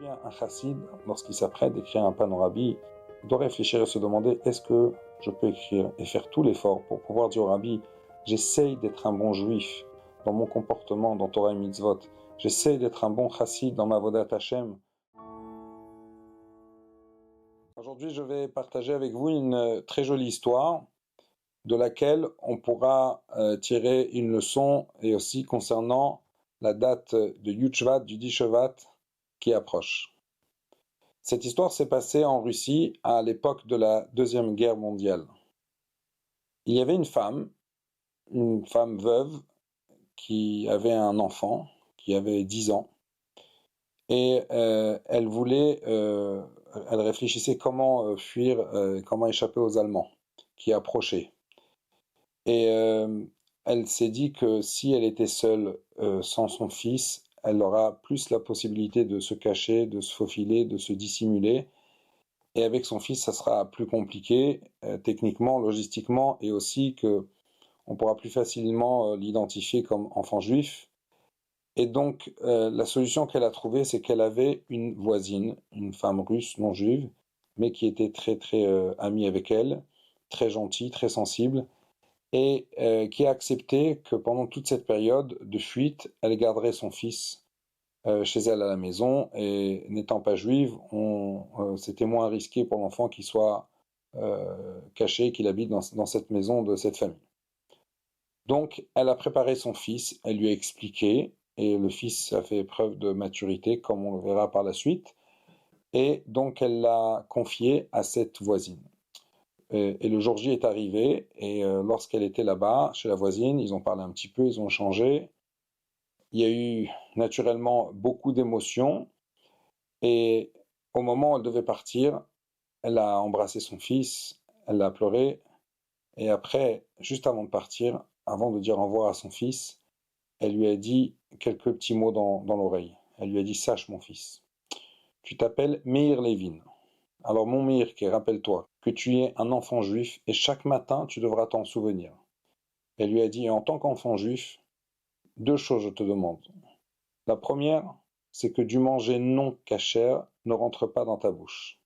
Aujourd'hui, un chassid, lorsqu'il s'apprête d'écrire un panorabbi, il doit réfléchir et se demander est-ce que je peux écrire et faire tout l'effort pour pouvoir dire au rabbi j'essaye d'être un bon juif dans mon comportement, dans Torah et Mitzvot, j'essaye d'être un bon chassid dans ma Avodat Hashem. Aujourd'hui, je vais partager avec vous une très jolie histoire de laquelle on pourra tirer une leçon et aussi concernant la date de Yud Shvat, du 10 Shvat qui approche. Cette histoire s'est passée en Russie à l'époque de la Deuxième Guerre mondiale. Il y avait une femme veuve, qui avait un enfant, qui avait 10 ans, et elle réfléchissait comment fuir, comment échapper aux Allemands qui approchaient. Et elle s'est dit que si elle était seule sans son fils, elle aura plus la possibilité de se cacher, de se faufiler, de se dissimuler. Et avec son fils, ça sera plus compliqué, techniquement, logistiquement, et aussi que on pourra plus facilement l'identifier comme enfant juif. Et donc, la solution qu'elle a trouvée, c'est qu'elle avait une voisine, une femme russe non juive, mais qui était très très amie avec elle, très gentille, très sensible, et qui a accepté que pendant toute cette période de fuite, elle garderait son fils chez elle à la maison, et n'étant pas juive, c'était moins risqué pour l'enfant qu'il soit caché, qu'il habite dans cette maison de cette famille. Donc, elle a préparé son fils, elle lui a expliqué, et le fils a fait preuve de maturité, comme on le verra par la suite, et donc elle l'a confié à cette voisine. Et le jour J est arrivé, et lorsqu'elle était là-bas, chez la voisine, ils ont parlé un petit peu, ils ont échangé. Il y a eu naturellement beaucoup d'émotions, et au moment où elle devait partir, elle a embrassé son fils, elle l'a pleuré, et après, juste avant de partir, avant de dire au revoir à son fils, elle lui a dit quelques petits mots dans l'oreille. Elle lui a dit « Sache mon fils, tu t'appelles Meir Levin. Alors mon Meir, rappelle-toi que tu es un enfant juif et chaque matin tu devras t'en souvenir. » Elle lui a dit « En tant qu'enfant juif, deux choses je te demande. La première, c'est que du manger non cachère ne rentre pas dans ta bouche.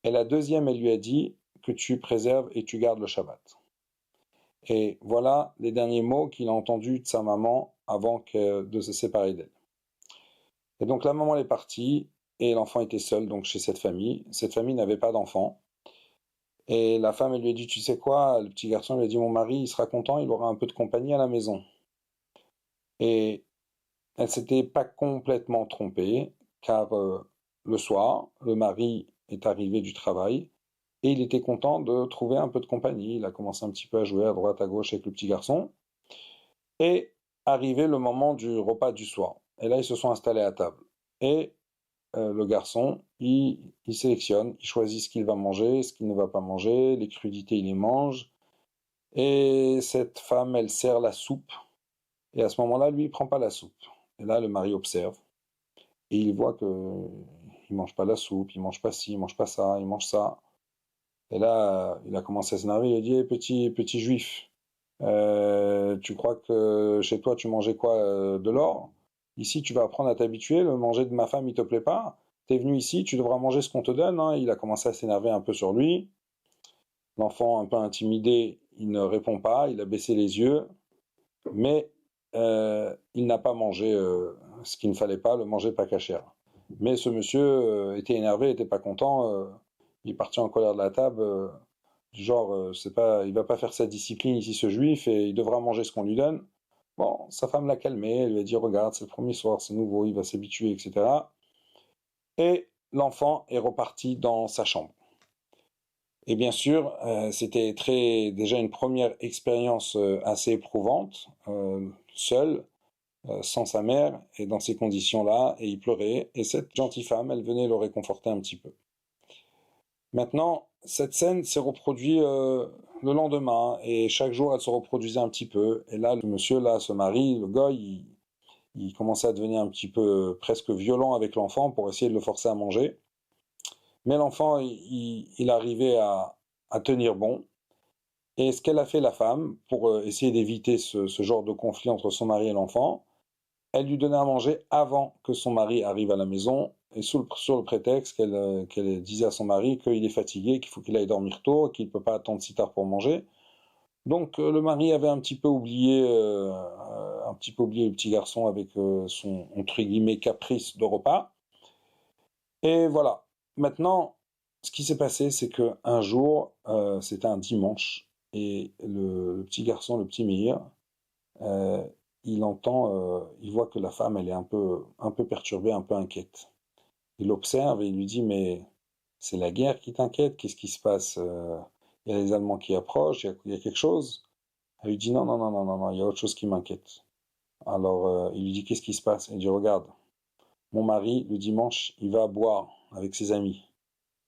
Et la deuxième, elle lui a dit que tu préserves et tu gardes le Shabbat. » Et voilà les derniers mots qu'il a entendus de sa maman avant de se séparer d'elle. Et donc la maman est partie et l'enfant était seul donc chez cette famille. Cette famille n'avait pas d'enfant. Et la femme, elle lui a dit, tu sais quoi, le petit garçon lui a dit, mon mari, il sera content, il aura un peu de compagnie à la maison. Et elle s'était pas complètement trompée, car le soir, le mari est arrivé du travail et il était content de trouver un peu de compagnie. Il a commencé un petit peu à jouer à droite, à gauche avec le petit garçon. Et arrivé le moment du repas du soir. Et là, ils se sont installés à table. Et le garçon, il sélectionne, il choisit ce qu'il va manger, ce qu'il ne va pas manger, les crudités, il les mange. Et cette femme, elle sert la soupe. Et à ce moment-là, lui, il prend pas la soupe. Et là, le mari observe. Et il voit que il mange pas la soupe, il mange pas ci, il mange pas ça, il mange ça. Et là, il a commencé à s'énerver, il a dit, petit juif, tu crois que chez toi, tu mangeais quoi, de l'or? Ici, tu vas apprendre à t'habituer, le manger de ma femme, il te plaît pas. T'es venu ici, tu devras manger ce qu'on te donne, hein. Il a commencé à s'énerver un peu sur lui. L'enfant, un peu intimidé, il ne répond pas, il a baissé les yeux, mais il n'a pas mangé ce qu'il ne fallait pas, le manger pas cachère. Mais ce monsieur était énervé, était pas content, il est parti en colère de la table, du genre, c'est pas, il va pas faire sa discipline ici, ce juif, et il devra manger ce qu'on lui donne. Bon, sa femme l'a calmé, elle lui a dit, regarde, c'est le premier soir, c'est nouveau, il va s'habituer, etc. Et l'enfant est reparti dans sa chambre. Et bien sûr, c'était déjà une première expérience assez éprouvante, seul, sans sa mère, et dans ces conditions-là, et il pleurait, et cette gentille femme, elle venait le réconforter un petit peu. Maintenant, cette scène s'est reproduite le lendemain, et chaque jour, elle se reproduisait un petit peu, et là, le monsieur, là, ce mari, le gars, il commençait à devenir un petit peu presque violent avec l'enfant pour essayer de le forcer à manger. Mais l'enfant, il arrivait à tenir bon. Et ce qu'elle a fait, la femme, pour essayer d'éviter ce genre de conflit entre son mari et l'enfant, elle lui donnait à manger avant que son mari arrive à la maison. et sur le prétexte qu'elle disait à son mari qu'il est fatigué, qu'il faut qu'il aille dormir tôt, qu'il ne peut pas attendre si tard pour manger. Donc le mari avait un petit peu oublié le petit garçon avec son entre guillemets caprice de repas. Et voilà. Maintenant, ce qui s'est passé, c'est que un jour, c'était un dimanche, et le petit garçon, le petit Meir, euh, il voit que la femme, elle est un peu perturbée, un peu inquiète. Il observe et il lui dit, mais c'est la guerre qui t'inquiète? Qu'est-ce qui se passe? Il y a les Allemands qui approchent, il y a quelque chose? Elle lui dit, non, non, non, non, non, non, il y a autre chose qui m'inquiète. Alors, il lui dit, qu'est-ce qui se passe? Il dit, regarde, mon mari, le dimanche, il va boire avec ses amis.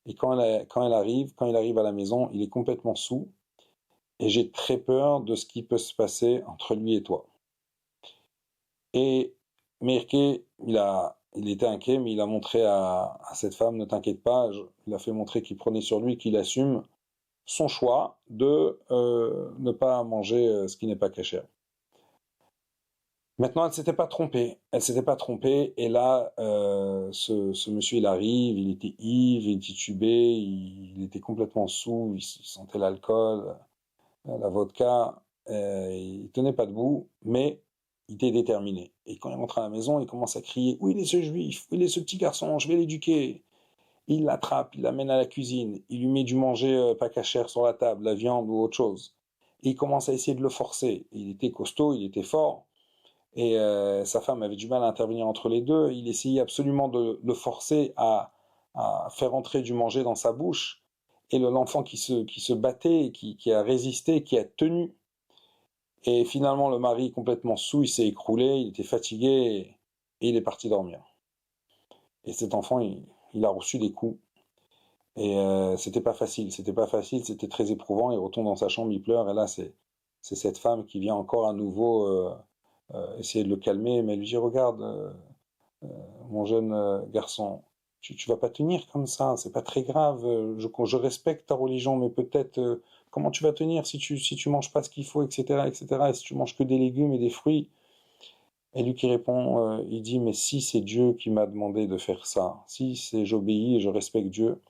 Et quand il arrive à la maison, il est complètement saoul, et j'ai très peur de ce qui peut se passer entre lui et toi. Et Mirke, il était inquiet, mais il a montré à cette femme, ne t'inquiète pas, il a fait montrer qu'il prenait sur lui, qu'il assume son choix de ne pas manger ce qui n'est pas caché. Maintenant, elle s'était pas trompée. Elle s'était pas trompée. Et là, ce monsieur, il arrive, il était ivre, il était tubé, il était complètement saoul, il sentait l'alcool, la vodka. Il tenait pas debout, mais il était déterminé. Et quand il rentre à la maison, il commence à crier, où il est ce juif? Où il est ce petit garçon? Je vais l'éduquer. Il l'attrape, il l'amène à la cuisine, il lui met du manger pas cachère sur la table, la viande ou autre chose. Et il commence à essayer de le forcer. Il était costaud, il était fort. Et sa femme avait du mal à intervenir entre les deux. Il essayait absolument de le forcer à faire entrer du manger dans sa bouche. Et l'enfant qui se battait, qui a résisté, qui a tenu. Et finalement, le mari, complètement saoul, il s'est écroulé, il était fatigué, et il est parti dormir. Et cet enfant, il a reçu des coups. Et c'était pas facile, c'était très éprouvant. Il retourne dans sa chambre, il pleure, et là, c'est cette femme qui vient encore à nouveau essayer de le calmer, mais elle lui dit, regarde, mon jeune garçon, tu vas pas tenir comme ça, c'est pas très grave, je respecte ta religion, mais peut-être, comment tu vas tenir si tu manges pas ce qu'il faut, etc., etc., et si tu manges que des légumes et des fruits? Et lui qui répond, il dit, mais si c'est Dieu qui m'a demandé de faire ça, si c'est j'obéis et je respecte Dieu,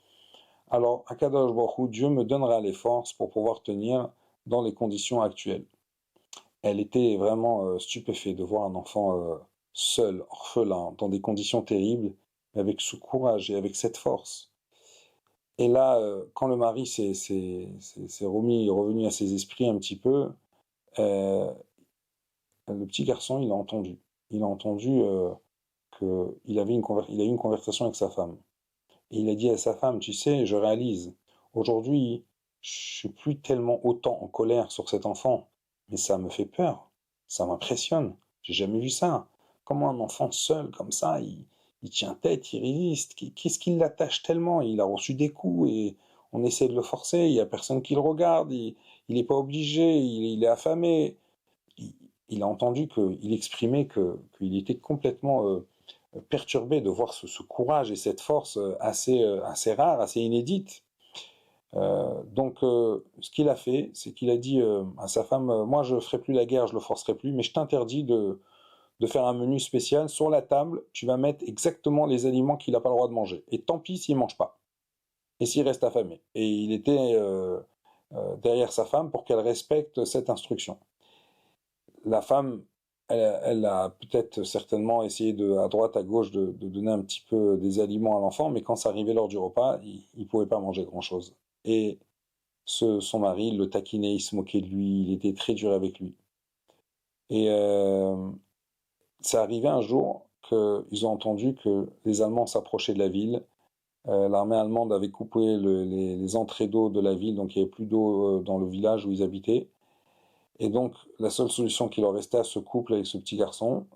alors Akadosh Baruch Hu, Dieu me donnera les forces pour pouvoir tenir dans les conditions actuelles. Elle était vraiment stupéfaite de voir un enfant seul, orphelin, dans des conditions terribles, mais avec ce courage et avec cette force. Et là, quand le mari s'est revenu à ses esprits un petit peu, euh, le petit garçon, il a entendu. Il a entendu il a eu une conversation avec sa femme. Et il a dit à sa femme, tu sais, je réalise, aujourd'hui, je suis plus tellement autant en colère sur cet enfant, mais ça me fait peur, ça m'impressionne, j'ai jamais vu ça. Comment un enfant seul comme ça, il tient tête, il résiste, qu'est-ce qui l'attache tellement? Il a reçu des coups et on essaie de le forcer, il y a personne qui le regarde, il n'est pas obligé, il est affamé. Il, il a entendu qu'il exprimait qu'il était complètement perturbé de voir ce courage et cette force assez rare, assez inédite. Ce qu'il a fait, c'est qu'il a dit à sa femme, moi je ne ferai plus la guerre, je ne le forcerai plus, mais je t'interdis de faire un menu spécial. Sur la table, tu vas mettre exactement les aliments qu'il n'a pas le droit de manger. Et tant pis s'il ne mange pas. Et s'il reste affamé. Et il était derrière sa femme pour qu'elle respecte cette instruction. La femme, elle a peut-être certainement essayé à droite, à gauche, de donner un petit peu des aliments à l'enfant, mais quand ça arrivait l'heure du repas, il ne pouvait pas manger grand-chose. Et son mari le taquinait, il se moquait de lui, il était très dur avec lui. Et c'est arrivé un jour qu'ils ont entendu que les Allemands s'approchaient de la ville. L'armée allemande avait coupé les entrées d'eau de la ville, donc il n'y avait plus d'eau dans le village où ils habitaient. Et donc, la seule solution qui leur restait à ce couple avec ce petit garçon,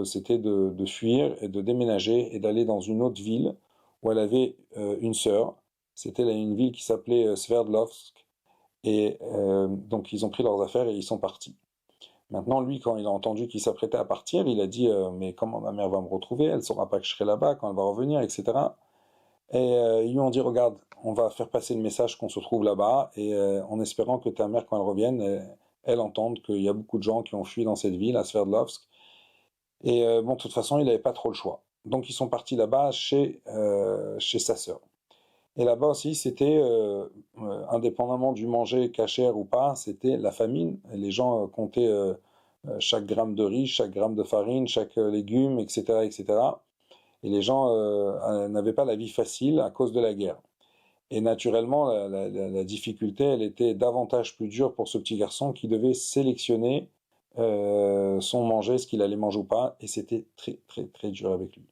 c'était de fuir et de déménager et d'aller dans une autre ville où elle avait une sœur. C'était une ville qui s'appelait Sverdlovsk. Et donc, ils ont pris leurs affaires et ils sont partis. Maintenant, lui, quand il a entendu qu'il s'apprêtait à partir, il a dit mais comment ma mère va me retrouver? Elle ne saura pas que je serai là-bas quand elle va revenir, etc. Et ils lui ont dit regarde, on va faire passer le message qu'on se trouve là-bas et en espérant que ta mère, quand elle revienne, elle entende qu'il y a beaucoup de gens qui ont fui dans cette ville, à Sverdlovsk. Et bon, de toute façon, il n'avait pas trop le choix. Donc ils sont partis là-bas chez sa sœur. Et là-bas aussi, c'était, indépendamment du manger cachère ou pas, c'était la famine. Et les gens comptaient chaque gramme de riz, chaque gramme de farine, chaque légume, etc., etc. Et cetera. Et les gens n'avaient pas la vie facile à cause de la guerre. Et naturellement, la difficulté, elle était davantage plus dure pour ce petit garçon qui devait sélectionner son manger, ce qu'il allait manger ou pas. Et c'était très, très, très dur avec lui.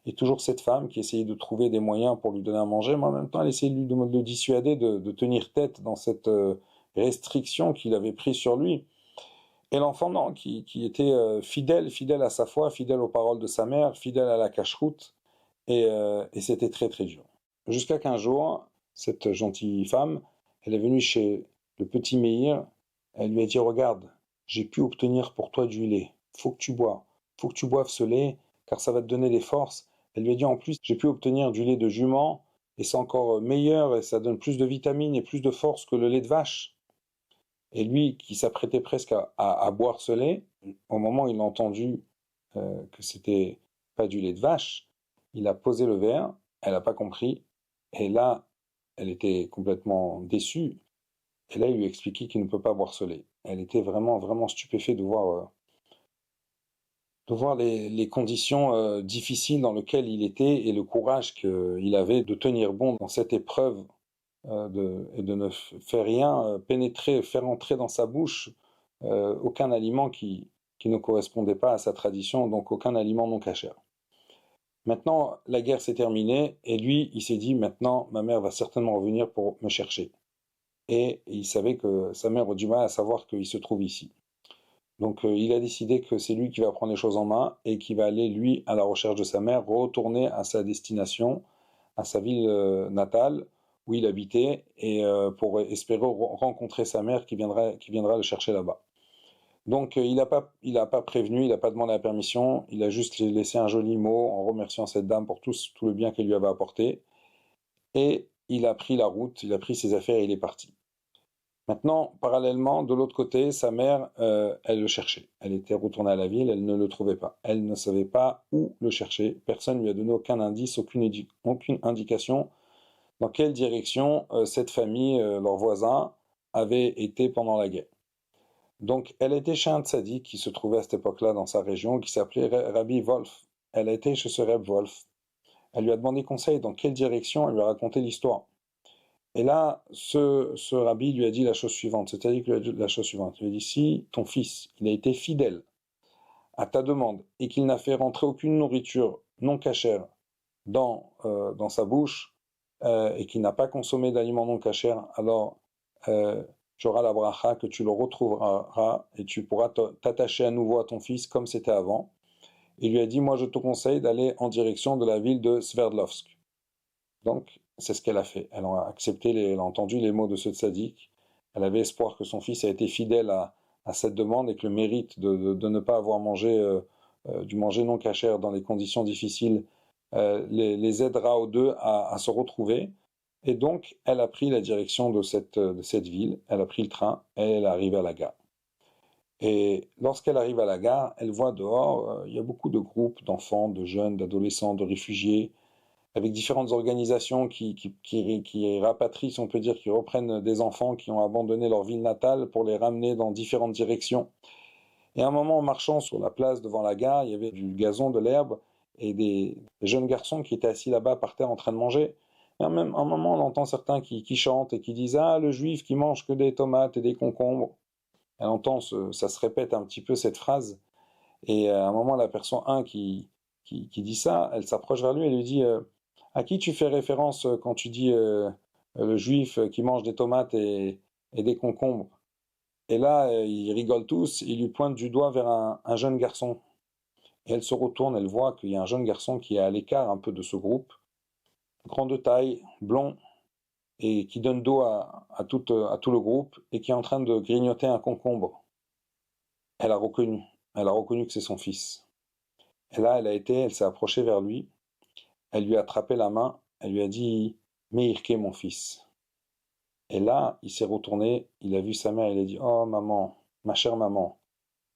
Et toujours cette femme qui essayait de trouver des moyens pour lui donner à manger, mais en même temps, elle essayait de le dissuader de tenir tête dans cette restriction qu'il avait prise sur lui. Et l'enfant, non, qui était fidèle à sa foi, fidèle aux paroles de sa mère, fidèle à la cache-route, et c'était très très dur. Jusqu'à qu'un jour, cette gentille femme, elle est venue chez le petit Meir, elle lui a dit, regarde, j'ai pu obtenir pour toi du lait, faut que tu boives ce lait, car ça va te donner des forces. Elle lui a dit, en plus, j'ai pu obtenir du lait de jument, et c'est encore meilleur, et ça donne plus de vitamines et plus de force que le lait de vache. Et lui, qui s'apprêtait presque à boire ce lait, au moment où il a entendu que c'était pas du lait de vache, il a posé le verre, elle n'a pas compris, et là, elle était complètement déçue, et là, il lui a expliqué qu'il ne peut pas boire ce lait. Elle était vraiment, vraiment stupéfaite de voir les conditions difficiles dans lesquelles il était et le courage qu'il avait de tenir bon dans cette épreuve et de ne faire rien pénétrer, faire entrer dans sa bouche aucun aliment qui ne correspondait pas à sa tradition, donc aucun aliment non cachère. Maintenant, la guerre s'est terminée et lui, il s'est dit maintenant, ma mère va certainement revenir pour me chercher. Et il savait que sa mère a du mal à savoir qu'il se trouve ici. Donc il a décidé que c'est lui qui va prendre les choses en main et qui va aller, lui, à la recherche de sa mère, retourner à sa destination, à sa ville natale où il habitait, et pour espérer rencontrer sa mère qui viendra le chercher là-bas. Donc il a pas prévenu, il n'a pas demandé la permission, il a juste laissé un joli mot en remerciant cette dame pour tout le bien qu'elle lui avait apporté, et il a pris la route, il a pris ses affaires et il est parti. Maintenant, parallèlement, de l'autre côté, sa mère, elle le cherchait. Elle était retournée à la ville, elle ne le trouvait pas. Elle ne savait pas où le chercher. Personne ne lui a donné aucun indice, aucune indication dans quelle direction cette famille, leurs voisins, avait été pendant la guerre. Donc, elle était chez un tzaddik qui se trouvait à cette époque-là dans sa région, qui s'appelait Rabbi Wolf. Elle a été chez ce Reb Wolf. Elle lui a demandé conseil dans quelle direction, elle lui a raconté l'histoire. Et là, ce rabbi lui a dit la chose suivante, c'est-à-dire qu'il lui a dit la chose suivante. Il lui a dit, si ton fils, il a été fidèle à ta demande et qu'il n'a fait rentrer aucune nourriture non cachère dans sa bouche et qu'il n'a pas consommé d'aliments non cachères, alors tu auras la bracha que tu le retrouveras et tu pourras t'attacher à nouveau à ton fils comme c'était avant. Il lui a dit, moi je te conseille d'aller en direction de la ville de Sverdlovsk. Donc, c'est ce qu'elle a fait. Elle a accepté, elle a entendu les mots de ce tzaddik. Elle avait espoir que son fils a été fidèle à cette demande et que le mérite de ne pas avoir mangé du manger non cachère dans les conditions difficiles les aidera aux deux à se retrouver. Et donc, elle a pris la direction de cette ville, elle a pris le train et elle est arrivée à la gare. Et lorsqu'elle arrive à la gare, elle voit dehors, il y a beaucoup de groupes d'enfants, de jeunes, d'adolescents, de réfugiés, avec différentes organisations qui rapatrient, si on peut dire, qui reprennent des enfants qui ont abandonné leur ville natale pour les ramener dans différentes directions. Et à un moment, en marchant sur la place devant la gare, il y avait du gazon, de l'herbe, et des jeunes garçons qui étaient assis là-bas par terre en train de manger. Et à un moment, on entend certains qui chantent et qui disent «Ah, le juif qui mange que des tomates et des concombres». Elle entend, ça se répète un petit peu cette phrase. Et à un moment, la personne 1 qui dit ça, elle s'approche vers lui et lui dit à qui tu fais référence quand tu dis le juif qui mange des tomates et des concombres? Et là, ils rigolent tous, ils lui pointent du doigt vers un jeune garçon. Et elle se retourne, elle voit qu'il y a un jeune garçon qui est à l'écart un peu de ce groupe, grand de taille, blond, et qui donne dos à tout le groupe, et qui est en train de grignoter un concombre. Elle a reconnu que c'est son fils. Et là, elle s'est approchée vers lui, elle lui a attrapé la main, elle lui a dit Meirke, mon fils. Et là, il s'est retourné, il a vu sa mère, il a dit oh maman, ma chère maman.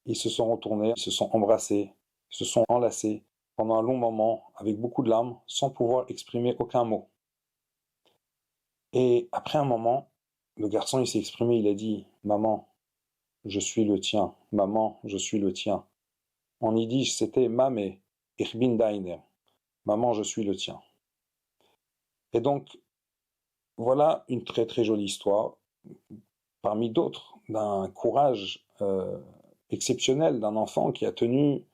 Ils se sont retournés, ils se sont embrassés, ils se sont enlacés. pendant un long moment, avec beaucoup de larmes, sans pouvoir exprimer aucun mot. Et après un moment, le garçon il s'est exprimé, il a dit, maman, je suis le tien, maman, je suis le tien. En yiddish, c'était Mame, ich bin deiner. Maman, je suis le tien. Et donc, voilà une très très jolie histoire, parmi d'autres, d'un courage exceptionnel d'un enfant qui a tenu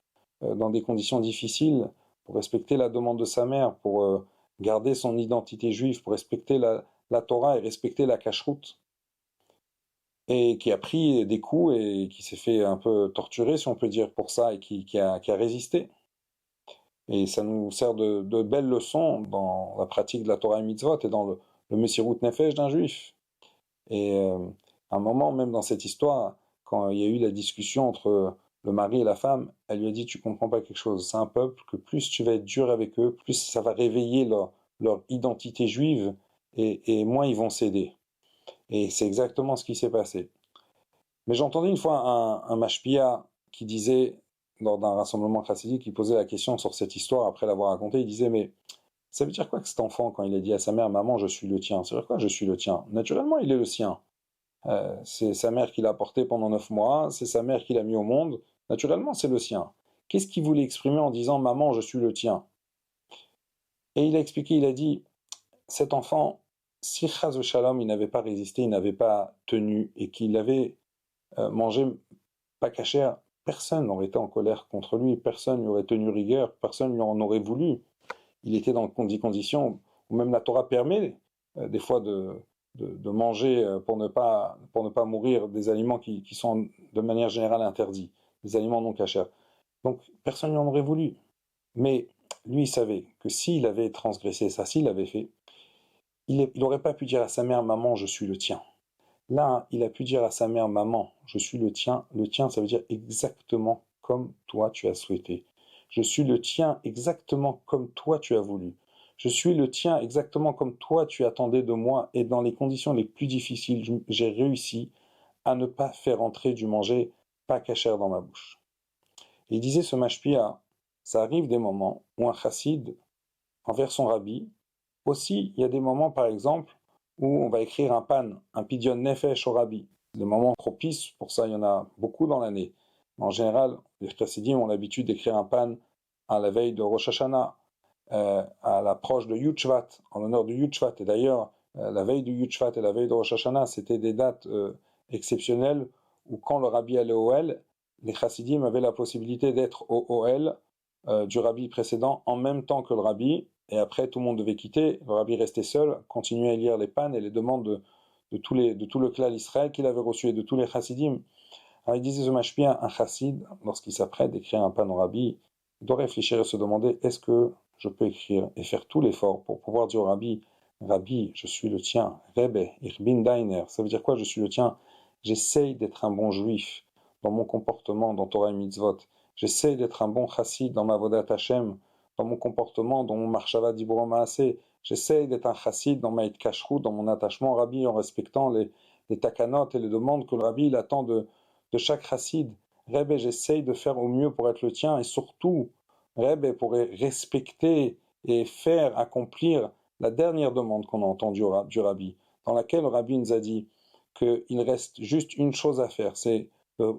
dans des conditions difficiles pour respecter la demande de sa mère, pour garder son identité juive, pour respecter la Torah et respecter la cacheroute, et qui a pris des coups et qui s'est fait un peu torturer, si on peut dire, pour ça, et qui a résisté. Et ça nous sert de belles leçons dans la pratique de la Torah et Mitzvot et dans le Messirut Nefesh d'un juif. Et à un moment, même dans cette histoire, quand il y a eu la discussion entre le mari et la femme, elle lui a dit, tu comprends pas quelque chose, c'est un peuple que plus tu vas être dur avec eux, plus ça va réveiller leur identité juive et moins ils vont céder. Et c'est exactement ce qui s'est passé. Mais j'entendais une fois un mashpia qui disait, lors d'un rassemblement chassidique, qui posait la question sur cette histoire après l'avoir racontée, il disait, mais ça veut dire quoi que cet enfant, quand il a dit à sa mère, maman, je suis le tien, ça veut dire quoi, je suis le tien? Naturellement, il est le sien. C'est sa mère qui l'a porté pendant 9 mois, c'est sa mère qui l'a mis au monde, naturellement, c'est le sien. Qu'est-ce qu'il voulait exprimer en disant, maman, je suis le tien? Et il a expliqué, il a dit, cet enfant, si Chaz Shalom, il n'avait pas résisté, il n'avait pas tenu, et qu'il avait mangé pas cachère, personne n'aurait été en colère contre lui, personne lui aurait tenu rigueur, personne lui en aurait voulu. Il était dans des conditions où même la Torah permet des fois de manger pour ne pas mourir des aliments qui sont de manière générale interdits, des aliments non cachers. Donc personne n'en aurait voulu. Mais lui, il savait que s'il avait transgressé ça, s'il l'avait fait, il n'aurait pas pu dire à sa mère, maman, je suis le tien. Là, il a pu dire à sa mère, maman, je suis le tien. Le tien, ça veut dire exactement comme toi tu as souhaité. Je suis le tien exactement comme toi tu as voulu. Je suis le tien exactement comme toi tu attendais de moi. Et dans les conditions les plus difficiles, j'ai réussi à ne pas faire entrer du manger pas cachère dans ma bouche. Et il disait ce mashpia, ça arrive des moments où un chassid, envers son rabbi, aussi, il y a des moments, par exemple, où on va écrire un pan, un pidyon nefesh au rabbi. Des moments propices, pour ça, il y en a beaucoup dans l'année. En général, les chassidim ont l'habitude d'écrire un pan à la veille de Rosh Hashanah, à l'approche de Yud Shvat, en l'honneur de Yud Shvat. Et d'ailleurs, la veille de Yud Shvat et la veille de Rosh Hashanah, c'était des dates exceptionnelles où quand le rabbi allait au Ohel, les chassidim avaient la possibilité d'être au Ohel du rabbi précédent en même temps que le rabbi, et après tout le monde devait quitter, le rabbi restait seul, continuait à lire les pannes et les demandes de tout le clan d'Israël qu'il avait reçu et de tous les chassidim. Alors il disait ce mashpia, un chassid, lorsqu'il s'apprête d'écrire un pan au rabbi, il doit réfléchir et se demander, est-ce que je peux écrire et faire tout l'effort pour pouvoir dire au rabbi, rabbi, je suis le tien, Rebbe, ich bin deiner, ça veut dire quoi, je suis le tien? J'essaye d'être un bon juif dans mon comportement, dans Torah et Mitzvot. J'essaye d'être un bon chassid dans ma vodat Hashem, dans mon comportement, dans mon marshava diburo maaseh. J'essaye d'être un chassid dans ma kashrut, dans mon attachement au rabbi, en respectant les takanot et les demandes que le rabbi il attend de chaque chassid. Rebbe, j'essaye de faire au mieux pour être le tien et surtout, Rebbe, pour respecter et faire accomplir la dernière demande qu'on a entendue du rabbi, dans laquelle le rabbi nous a dit qu'il reste juste une chose à faire, c'est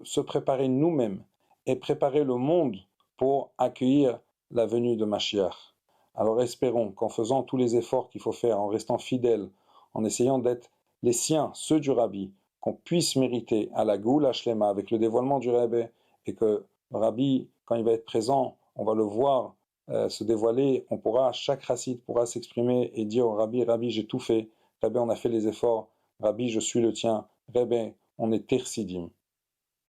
se préparer nous-mêmes et préparer le monde pour accueillir la venue de Mashiach. Alors espérons qu'en faisant tous les efforts qu'il faut faire, en restant fidèles, en essayant d'être les siens, ceux du Rabbi, qu'on puisse mériter à la Géoula Shlema avec le dévoilement du Rebbe, et que le Rabbi, quand il va être présent, on va le voir se dévoiler, chaque chassid pourra s'exprimer et dire au Rabbi, Rabbi, j'ai tout fait, Rabbi, on a fait les efforts, Rabbi, je suis le tien, Rebbe, on est tersidim.